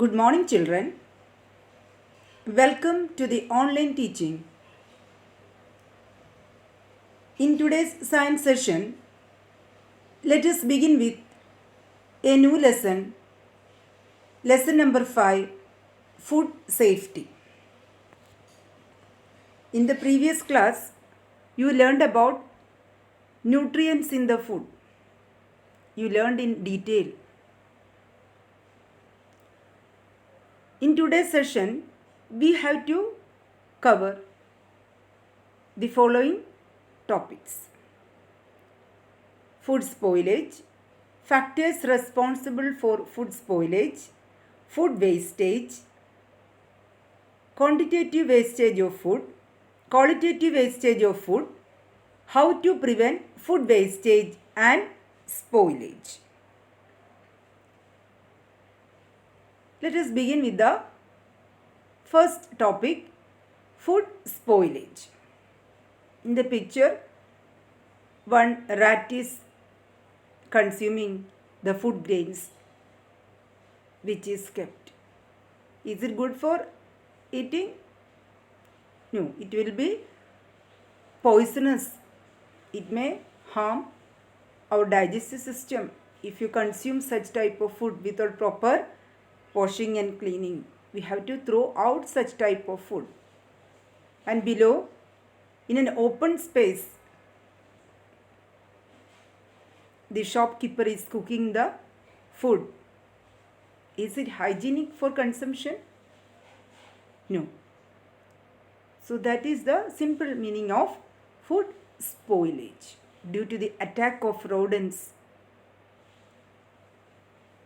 Good morning, children. Welcome to the online teaching. In today's science session, let us begin with a new lesson, lesson number 5, food safety. In the previous class, you learned about nutrients in the food. You learned in detail. In today's session, we have to cover the following topics: food spoilage, factors responsible for food spoilage, food wastage, quantitative wastage of food, qualitative wastage of food, how to prevent food wastage and spoilage. Let us begin with the first topic, food spoilage. In the picture, one rat is consuming the food grains which is kept. Is it good for eating? No, it will be poisonous. It may harm our digestive system if you consume such type of food without proper washing and cleaning. We have to throw out such type of food. And below, in an open space, the shopkeeper is cooking the food. Is it hygienic for consumption? No. So that is the simple meaning of food spoilage due to the attack of rodents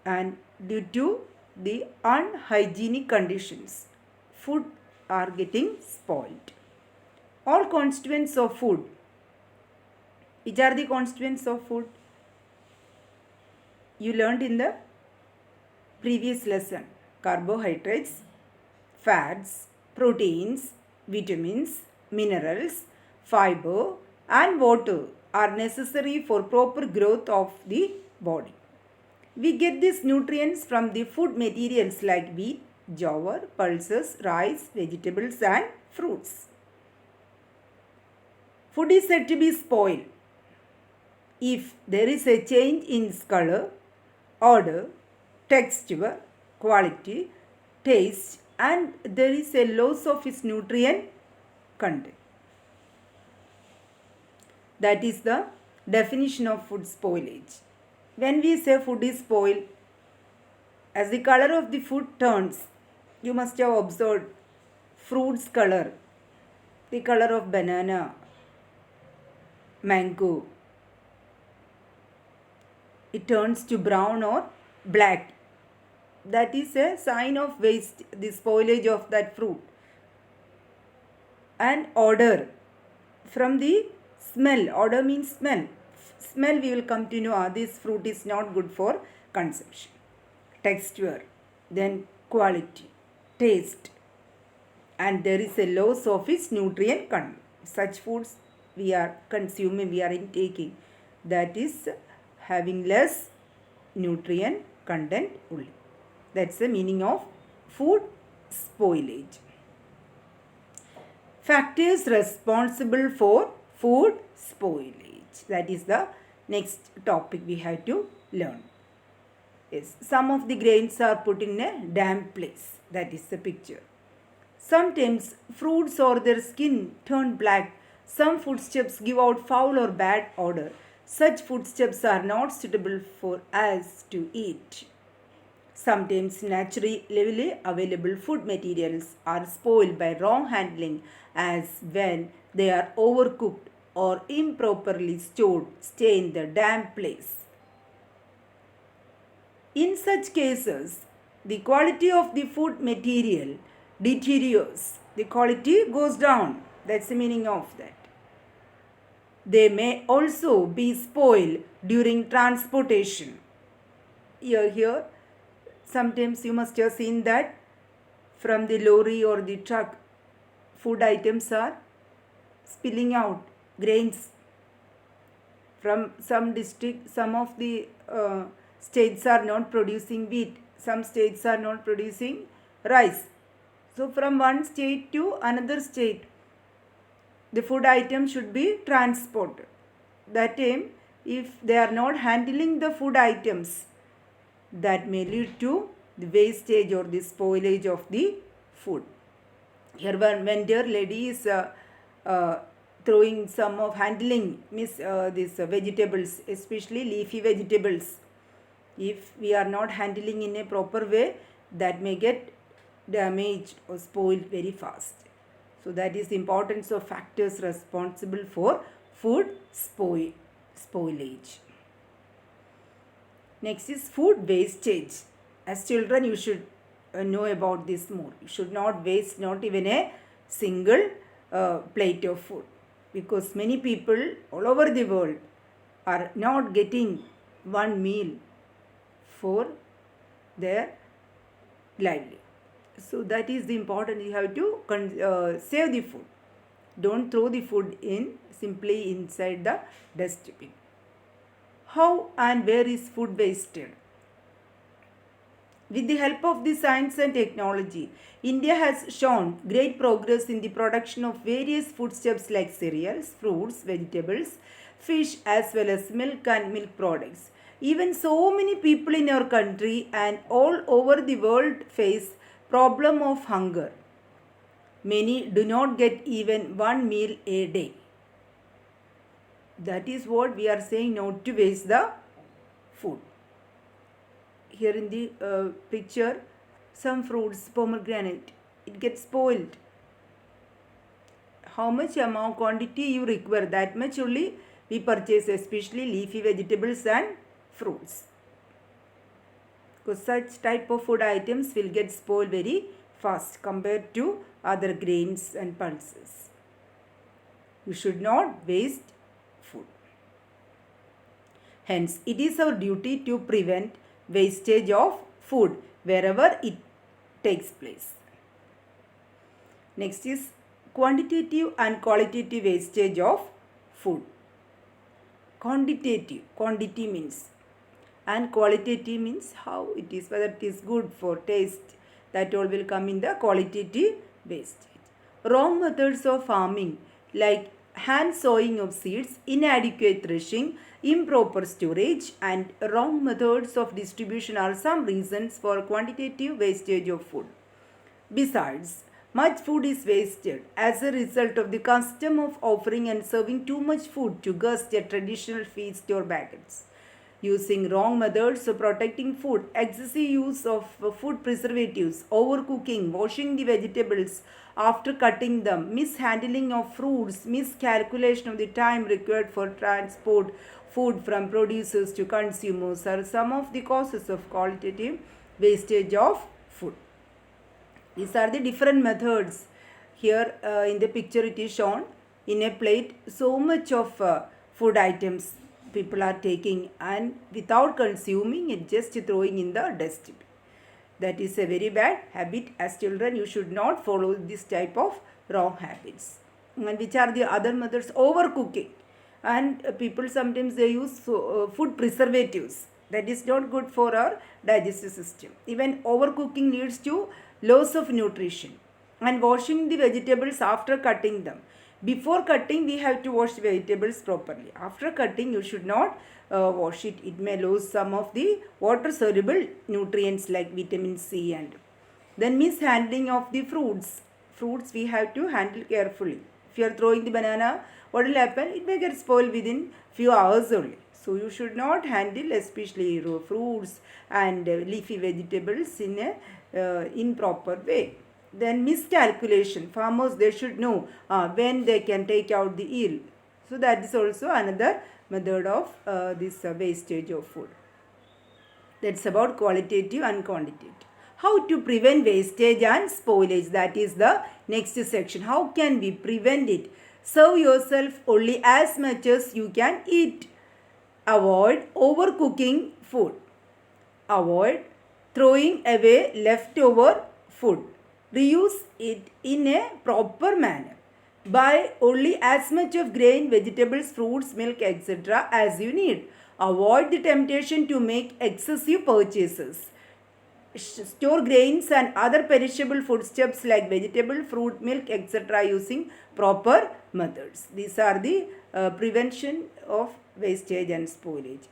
and due to the unhygienic conditions. Food are getting spoiled. All constituents of food. Which are the constituents of food? You learned in the previous lesson. Carbohydrates, fats, proteins, vitamins, minerals, fiber and water are necessary for proper growth of the body. We get these nutrients from the food materials like wheat, jowar, pulses, rice, vegetables and fruits. Food is said to be spoiled if there is a change in its color, order, texture, quality, taste and there is a loss of its nutrient content. That is the definition of food spoilage. When we say food is spoiled, as the color of the food turns, you must have observed fruits color, the color of banana, mango, it turns to brown or black. That is a sign of waste, the spoilage of that fruit. And odor, from the smell, odor means smell. Smell we will come to know this fruit is not good for consumption. Texture, then quality, taste, and there is a loss of its nutrient content. Such foods we are consuming, we are intaking, that is having less nutrient content only. That's the meaning of food spoilage. Factors responsible for food spoilage. That is the next topic we have to learn. Yes, some of the grains are put in a damp place. That is the picture. Sometimes fruits or their skin turn black. Some foodstuffs give out foul or bad odor. Such foodstuffs are not suitable for us to eat. Sometimes naturally available food materials are spoiled by wrong handling, as when they are overcooked or improperly stored, stay in the damp place. In such cases, the quality of the food material deteriorates. The quality goes down. That's the meaning of that. They may also be spoiled during transportation. Here, sometimes you must have seen that from the lorry or the truck, food items are spilling out, grains. From some district, some of the states are not producing wheat. Some states are not producing rice. So from one state to another state, the food item should be transported. That time, if they are not handling the food items, that may lead to the wastage or the spoilage of the food. Here one vendor lady is throwing some of handling these vegetables, especially leafy vegetables. If we are not handling in a proper way, that may get damaged or spoiled very fast. So that is the importance of factors responsible for food spoilage. Next is food wastage. As children, you should know about this more. You should not waste not even a single plate of food, because many people all over the world are not getting one meal for their livelihood. So that is the important. You have to save the food. Don't throw the food in simply inside the dustbin. How and where is food wasted? With the help of the science and technology, India has shown great progress in the production of various foodstuffs like cereals, fruits, vegetables, fish, as well as milk and milk products. Even so many people in our country and all over the world face problem of hunger. Many do not get even one meal a day. That is what we are saying, not to waste the food. Here in the picture, some fruits, pomegranate, it gets spoiled. How much amount quantity you require, that much only we purchase, especially leafy vegetables and fruits. Because such type of food items will get spoiled very fast compared to other grains and pulses. You should not waste food. Hence, it is our duty to prevent wastage of food wherever it takes place. Next is quantitative and qualitative wastage of food. Quantity means, and qualitative means how it is, whether it is good for taste, that all will come in the qualitative wastage. Wrong methods of farming like hand sowing of seeds, inadequate threshing, improper storage, and wrong methods of distribution are some reasons for quantitative wastage of food. Besides, much food is wasted as a result of the custom of offering and serving too much food to guests at traditional feasts or banquets. Using wrong methods of protecting food, excessive use of food preservatives, overcooking, washing the vegetables after cutting them, mishandling of fruits, miscalculation of the time required for transport food from producers to consumers are some of the causes of qualitative wastage of food. These are the different methods. Here in the picture it is shown in a plate so much of food items people are taking, and without consuming it, just throwing in the dustbin. That is a very bad habit. As children, you should not follow this type of wrong habits. And which are the other methods? Overcooking. And people sometimes they use food preservatives. That is not good for our digestive system. Even overcooking leads to loss of nutrition. And washing the vegetables after cutting them. Before cutting, we have to wash the vegetables properly. After cutting, you should not wash it. It may lose some of the water soluble nutrients like vitamin C. And then mishandling of the fruits. Fruits we have to handle carefully. If you are throwing the banana, what will happen? It may get spoiled within few hours only. So you should not handle especially raw fruits and leafy vegetables in a improper way. Then miscalculation. Farmers, they should know when they can take out the yield. So that is also another method of this wastage of food. That's about qualitative and quantitative. How to prevent wastage and spoilage? That is the next section. How can we prevent it? Serve yourself only as much as you can eat. Avoid overcooking food. Avoid throwing away leftover food. Reuse it in a proper manner. Buy only as much of grain, vegetables, fruits, milk, etc. as you need. Avoid the temptation to make excessive purchases. store grains and other perishable foodstuffs like vegetable, fruit, milk, etc. using proper methods. These are the prevention of wastage and spoilage.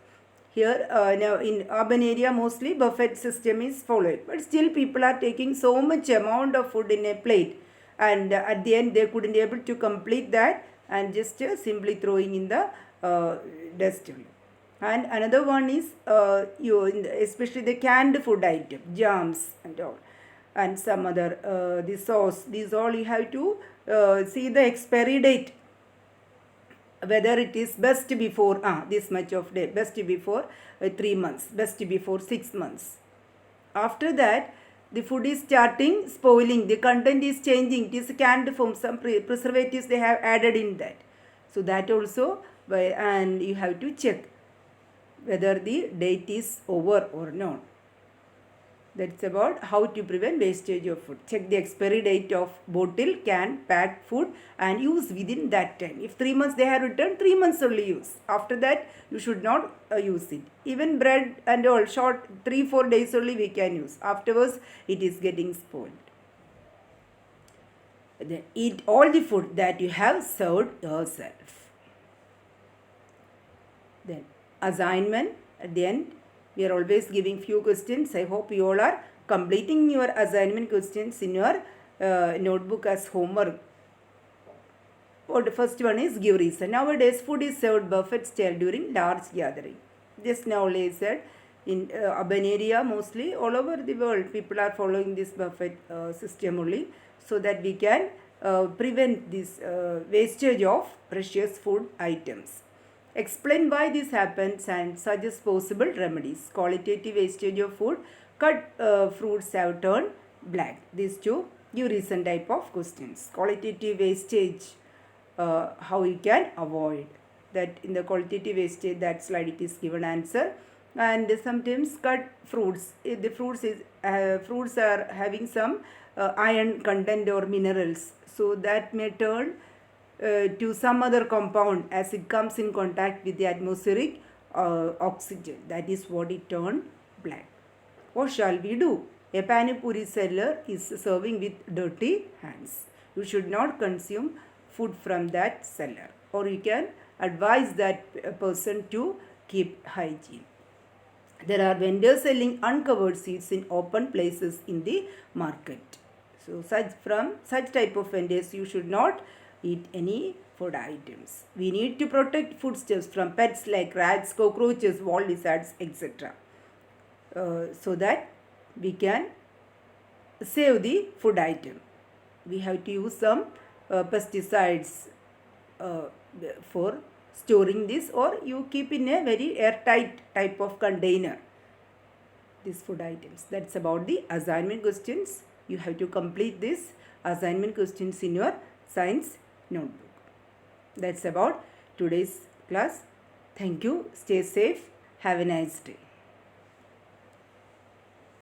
Here now in urban area mostly buffet system is followed, but still people are taking so much amount of food in a plate, and at the end they couldn't able to complete that and just simply throwing in the dustbin. And another one is especially the canned food item, jams and all, and some other the sauce. These all you have to see the expiry date, whether it is best before this much of day, best before 3 months, best before 6 months. After that, the food is starting spoiling, the content is changing, it is canned form, some preservatives they have added in that. So that also, and you have to check whether the date is over or not. That's about how to prevent wastage of food. Check the expiry date of bottle, can, packed food and use within that time. If 3 months they have returned, 3 months only use. After that, you should not use it. Even bread and all, short 3-4 days only we can use. Afterwards, it is getting spoiled. Then eat all the food that you have served yourself. Then assignment at the end. We are always giving few questions. I hope you all are completing your assignment questions in your notebook as homework. The first one is give reason. Nowadays, food is served buffet style during large gathering. Just now I said, in urban area mostly, all over the world, people are following this buffet system only, so that we can prevent this wastage of precious food items. Explain why this happens and suggest possible remedies. Qualitative wastage of food, cut fruits have turned black. These two give reason type of questions. Qualitative wastage, how you can avoid that. In the qualitative wastage, that slide it is given answer. And sometimes cut fruits. If the fruits are having some iron content or minerals, so that may turn to some other compound as it comes in contact with the atmospheric oxygen. That is what it turned black. What shall we do? A Pani Puri seller is serving with dirty hands. You should not consume food from that seller, or you can advise that person to keep hygiene. There are vendors selling uncovered seeds in open places in the market. So from such type of vendors you should not eat any food items. We need to protect foodstuffs from pets like rats, cockroaches, wall lizards, etc. So that we can save the food item. We have to use some pesticides for storing this, or you keep in a very airtight type of container these food items. That's about the assignment questions. You have to complete this assignment questions in your science notebook. That's about today's class. Thank you. Stay safe. Have a nice day.